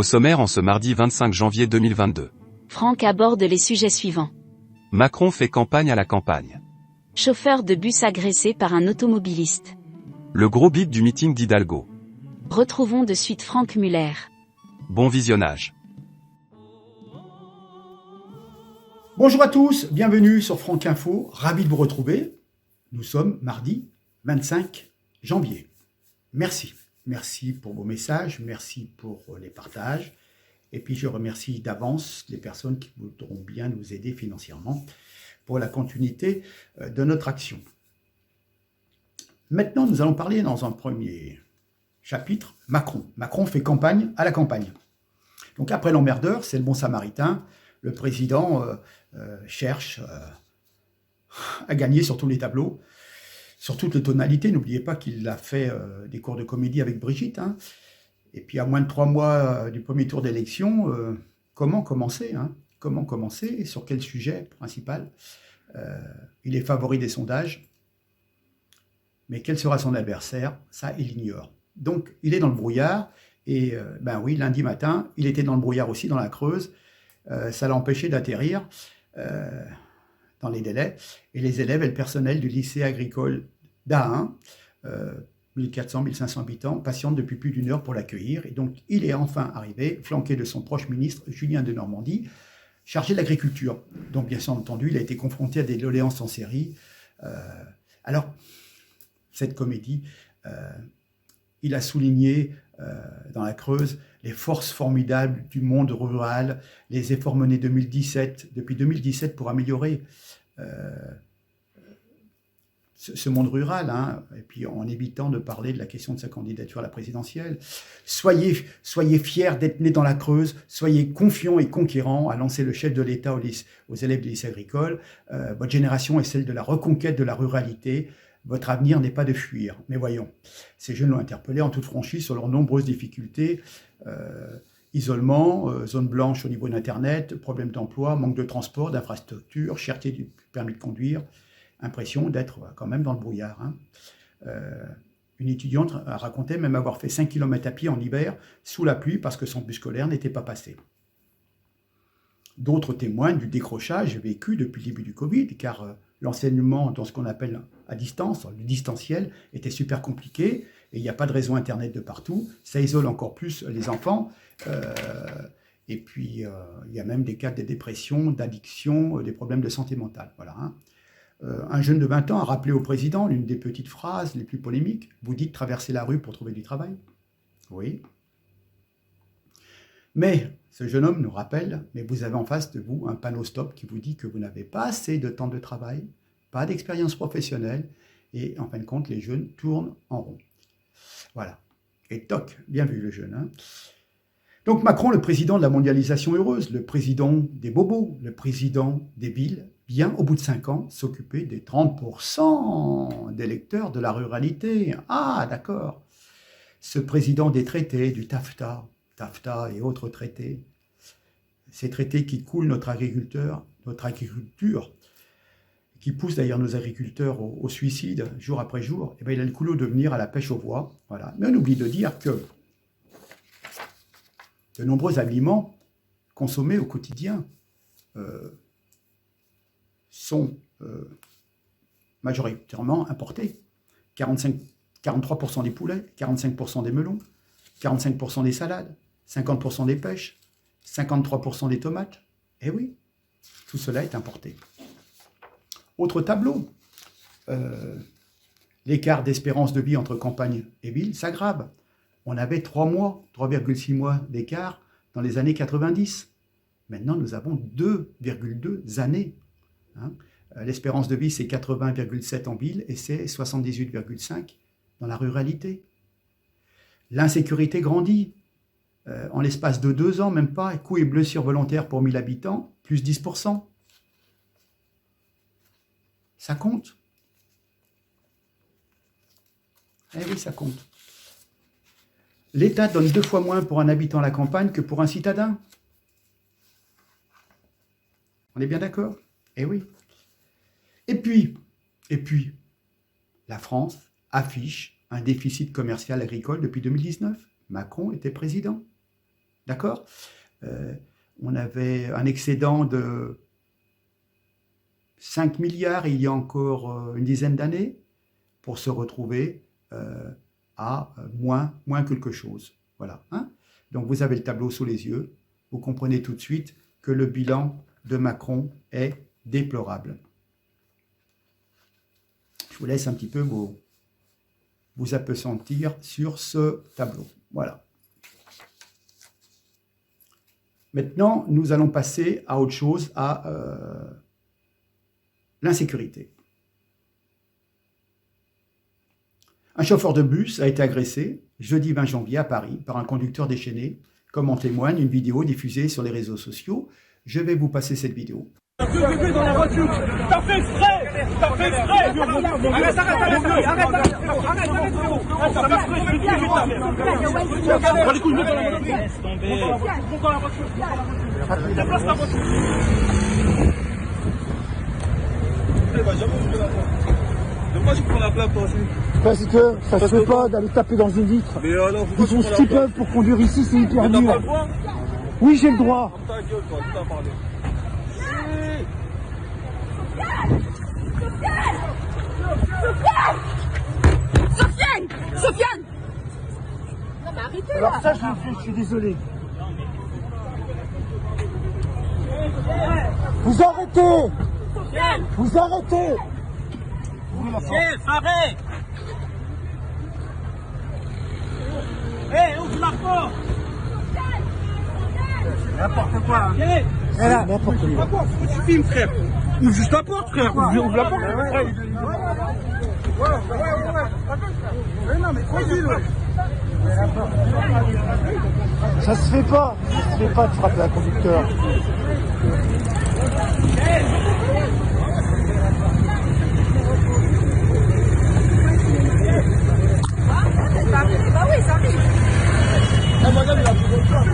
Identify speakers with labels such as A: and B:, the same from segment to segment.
A: Au sommaire en ce mardi 25 janvier 2022.
B: Franck aborde les sujets suivants.
A: Macron fait campagne à la campagne.
B: Chauffeur de bus agressé par un automobiliste.
A: Le gros bip du meeting d'Hidalgo.
B: Retrouvons de suite Franck Muller.
A: Bon visionnage.
C: Bonjour à tous, bienvenue sur Franck Info, ravi de vous retrouver. Nous sommes mardi 25 janvier. Merci pour vos messages, merci pour les partages. Et puis je remercie d'avance les personnes qui voudront bien nous aider financièrement pour la continuité de notre action. Maintenant, nous allons parler dans un premier chapitre, Macron. Macron fait campagne à la campagne. Donc après l'emmerdeur, c'est le bon samaritain. Le président cherche à gagner sur tous les tableaux, sur toutes les tonalités. N'oubliez pas qu'il a fait des cours de comédie avec Brigitte. Et puis à moins de 3 mois du premier tour d'élection, comment commencer Comment commencer et sur quel sujet principal Il est favori des sondages. Mais quel sera son adversaire? Ça, il ignore. Donc il est dans le brouillard. Et oui, lundi matin, il était dans le brouillard aussi, dans la Creuse. Ça l'a empêché d'atterrir dans les délais. Et les élèves et le personnel du lycée agricole d'Ahin, 1400-1500 habitants, patientent depuis plus d'1 heure pour l'accueillir. Et donc, il est enfin arrivé, flanqué de son proche ministre, Julien Denormandie, chargé de l'agriculture. Donc, bien entendu, il a été confronté à des doléances en série. Alors, cette comédie, il a souligné dans la Creuse les forces formidables du monde rural, les efforts menés depuis 2017 pour améliorer ce monde rural, et puis en évitant de parler de la question de sa candidature à la présidentielle. Soyez fiers d'être nés dans la Creuse, soyez confiants et conquérants, a lancé le chef de l'État aux élèves du lycée agricole. Votre génération est celle de la reconquête de la ruralité. Votre avenir n'est pas de fuir. Mais voyons, ces jeunes l'ont interpellé en toute franchise sur leurs nombreuses difficultés. Isolement, zone blanche au niveau d'Internet, problème d'emploi, manque de transport, d'infrastructures, cherté du permis de conduire, impression d'être quand même dans le brouillard. Une étudiante a raconté même avoir fait 5 km à pied en hiver sous la pluie parce que son bus scolaire n'était pas passé. D'autres témoignent du décrochage vécu depuis le début du Covid, car l'enseignement dans ce qu'on appelle à distance, le distanciel, était super compliqué, et il n'y a pas de réseau Internet de partout. Ça isole encore plus les enfants. Et puis, il y a même des cas de dépression, d'addiction, des problèmes de santé mentale. Voilà. Un jeune de 20 ans a rappelé au président l'une des petites phrases les plus polémiques. Vous dites traverser la rue pour trouver du travail? Oui. Mais ce jeune homme nous rappelle, mais vous avez en face de vous un panneau stop qui vous dit que vous n'avez pas assez de temps de travail, pas d'expérience professionnelle, et en fin de compte, les jeunes tournent en rond. Voilà. Et toc, bien vu le jeune. Donc Macron, le président de la mondialisation heureuse, le président des bobos, le président des villes, vient au bout de 5 ans s'occuper des 30% d'électeurs de la ruralité. Ah, d'accord. Ce président des traités, du TAFTA et autres traités, ces traités qui coulent notre agriculture, qui poussent d'ailleurs nos agriculteurs au suicide jour après jour, et bien il a le culot de venir à la pêche aux voix. Voilà. Mais on oublie de dire que de nombreux aliments consommés au quotidien sont majoritairement importés. 43% des poulets, 45% des melons, 45% des salades, 50% des pêches, 53% des tomates. Eh oui, tout cela est importé. Autre tableau, l'écart d'espérance de vie entre campagne et ville s'aggrave. On avait 3,6 mois d'écart dans les années 90. Maintenant, nous avons 2,2 années. L'espérance de vie, c'est 80,7 en ville et c'est 78,5 dans la ruralité. L'insécurité grandit. En l'espace de 2 ans, même pas, coups et blessures volontaires pour 1000 habitants, plus 10%. Ça compte. Eh oui, ça compte. L'État donne 2 fois moins pour un habitant à la campagne que pour un citadin. On est bien d'accord? Eh oui. Et puis, la France affiche un déficit commercial agricole depuis 2019. Macron était président. D'accord? On avait un excédent de 5 milliards il y a encore une dizaine d'années pour se retrouver à moins quelque chose. Voilà. Hein? Donc vous avez le tableau sous les yeux. Vous comprenez tout de suite que le bilan de Macron est déplorable. Je vous laisse un petit peu vous appesantir sur ce tableau. Voilà. Maintenant, nous allons passer à autre chose, à l'insécurité. Un chauffeur de bus a été agressé jeudi 20 janvier à Paris par un conducteur déchaîné, comme en témoigne une vidéo diffusée sur les réseaux sociaux. Je vais vous passer cette vidéo.
D: Bébé dans la voiture, t'as fait exprès, t'as fait exprès. Arrête, les couilles, monte dans la voiture. Laisse tomber. Monte dans la voiture. Déplace ta voiture. Eh ben, jamais je vais la faire. Pourquoi tu prends la plaque, toi aussi?
E: Parce que ça se fait pas d'aller taper dans une vitre.
D: Mais alors,
E: Ils font ce qu'ils peuvent pour conduire ici, c'est hyper
D: dur. T'as pas
E: dur.
D: le droit?
E: Oui, j'ai le droit.
D: Ferme ta gueule, toi, tu t'as parlé.
F: Sofiane! Non mais arrêtez là!
E: Alors ça, je le fais, je suis désolé. Vous arrêtez! Vous arrêtez!
D: Chef, arrête! Hé, ouvre la porte!
E: N'importe quoi. Hein.
D: Hé!
E: Voilà, n'importe quoi.
D: Pourquoi tu filmes, frère? Ouvre juste la porte, frère! Ouvre la porte!
E: Ouais, non, mais tranquille, ouais. Ça se fait pas de frapper un conducteur.
F: Bah oui, ça arrive!
D: Ah, madame, il a plus de temps.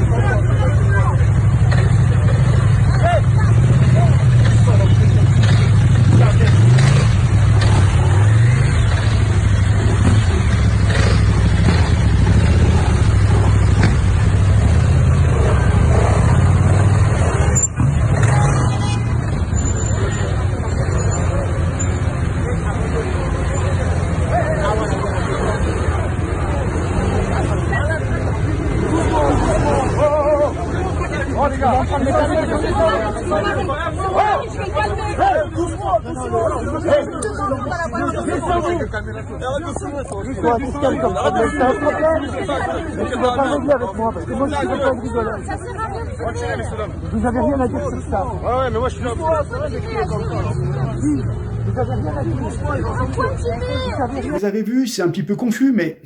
E: Vous avez rien à dire sur ça.
D: Ouais, mais moi je suis là.
E: Vous avez rien à dire.
C: Vous avez vu, c'est un petit peu confus, mais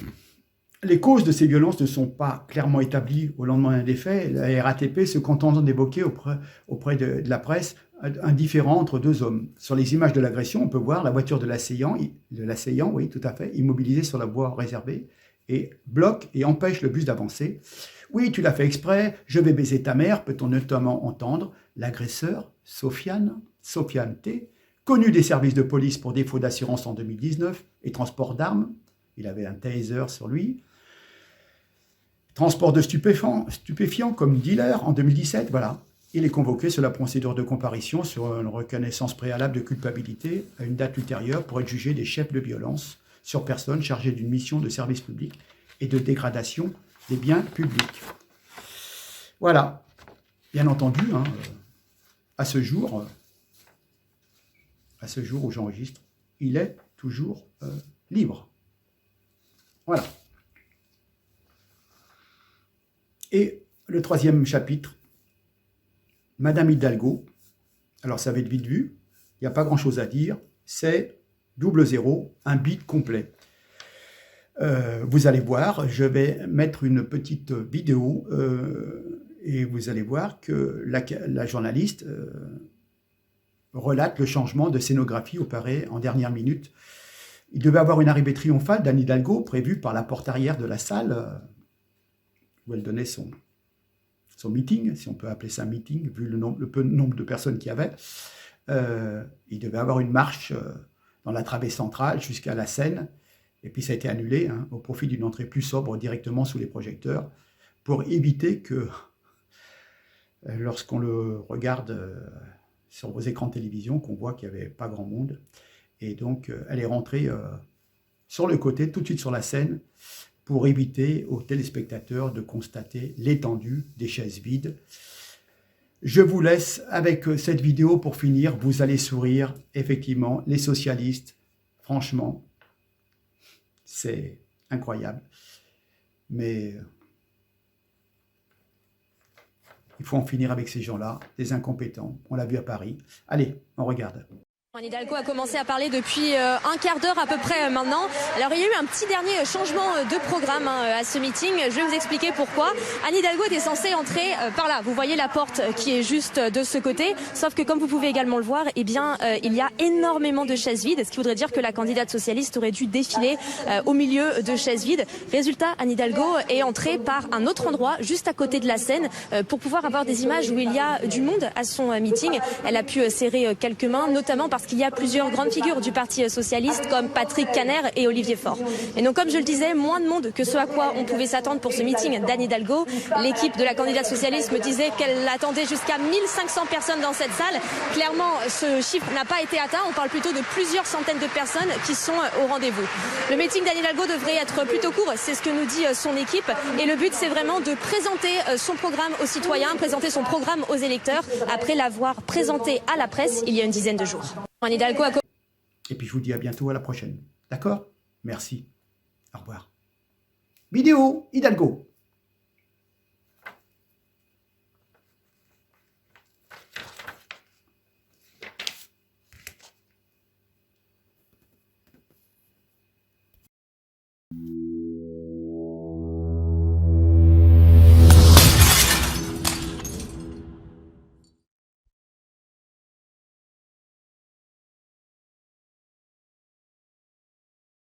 C: les causes de ces violences ne sont pas clairement établies au lendemain des faits. La RATP se contente d'évoquer auprès de la presse un différend entre deux hommes. Sur les images de l'agression, on peut voir la voiture de l'assaillant, oui, tout à fait, immobilisée sur la voie réservée, et bloque et empêche le bus d'avancer. Oui, tu l'as fait exprès, je vais baiser ta mère, peut-on notamment entendre l'agresseur, Sofiane T., connu des services de police pour défaut d'assurance en 2019 et transport d'armes. Il avait un taser sur lui. Transport de stupéfiants comme dealer en 2017, voilà. Il est convoqué sur la procédure de comparution sur une reconnaissance préalable de culpabilité à une date ultérieure pour être jugé des chefs de violence sur personne chargés d'une mission de service public et de dégradation des biens publics. Voilà. Bien entendu, hein, à ce jour où j'enregistre, il est toujours libre. Voilà. Et le troisième chapitre, Madame Hidalgo, alors ça va être vite vu, il n'y a pas grand-chose à dire, c'est 00, un bit complet. Vous allez voir, je vais mettre une petite vidéo et vous allez voir que la journaliste relate le changement de scénographie opéré en dernière minute. Il devait avoir une arrivée triomphale d'Anne Hidalgo prévue par la porte arrière de la salle où elle donnait son meeting, si on peut appeler ça meeting, vu le peu nombre de personnes qu'il y avait. Il devait avoir une marche dans la travée centrale jusqu'à la Seine, et puis ça a été annulé au profit d'une entrée plus sobre directement sous les projecteurs, pour éviter que lorsqu'on le regarde sur vos écrans de télévision, qu'on voit qu'il n'y avait pas grand monde. Et donc, elle est rentrée sur le côté, tout de suite sur la scène, pour éviter aux téléspectateurs de constater l'étendue des chaises vides. Je vous laisse avec cette vidéo pour finir. Vous allez sourire, effectivement, les socialistes, franchement, c'est incroyable. Mais il faut en finir avec ces gens-là, des incompétents. On l'a vu à Paris. Allez, on regarde.
G: Anne Hidalgo a commencé à parler depuis un quart d'heure à peu près maintenant. Alors il y a eu un petit dernier changement de programme à ce meeting. Je vais vous expliquer pourquoi. Anne Hidalgo était censée entrer par là. Vous voyez la porte qui est juste de ce côté. Sauf que comme vous pouvez également le voir, eh bien il y a énormément de chaises vides. Ce qui voudrait dire que la candidate socialiste aurait dû défiler au milieu de chaises vides. Résultat, Anne Hidalgo est entrée par un autre endroit juste à côté de la scène pour pouvoir avoir des images où il y a du monde à son meeting. Elle a pu serrer quelques mains, notamment parce qu'il y a plusieurs grandes figures du Parti socialiste comme Patrick Kanner et Olivier Faure. Et donc, comme je le disais, moins de monde que ce à quoi on pouvait s'attendre pour ce meeting d'Anne Hidalgo. L'équipe de la candidate socialiste me disait qu'elle attendait jusqu'à 1500 personnes dans cette salle. Clairement, ce chiffre n'a pas été atteint. On parle plutôt de plusieurs centaines de personnes qui sont au rendez-vous. Le meeting d'Anne Hidalgo devrait être plutôt court, c'est ce que nous dit son équipe. Et le but, c'est vraiment de présenter son programme aux citoyens, présenter son programme aux électeurs, après l'avoir présenté à la presse il y a une dizaine de jours. Anne Hidalgo a...
C: Et puis je vous dis à bientôt, à la prochaine. D'accord? Merci. Au revoir. Vidéo Hidalgo.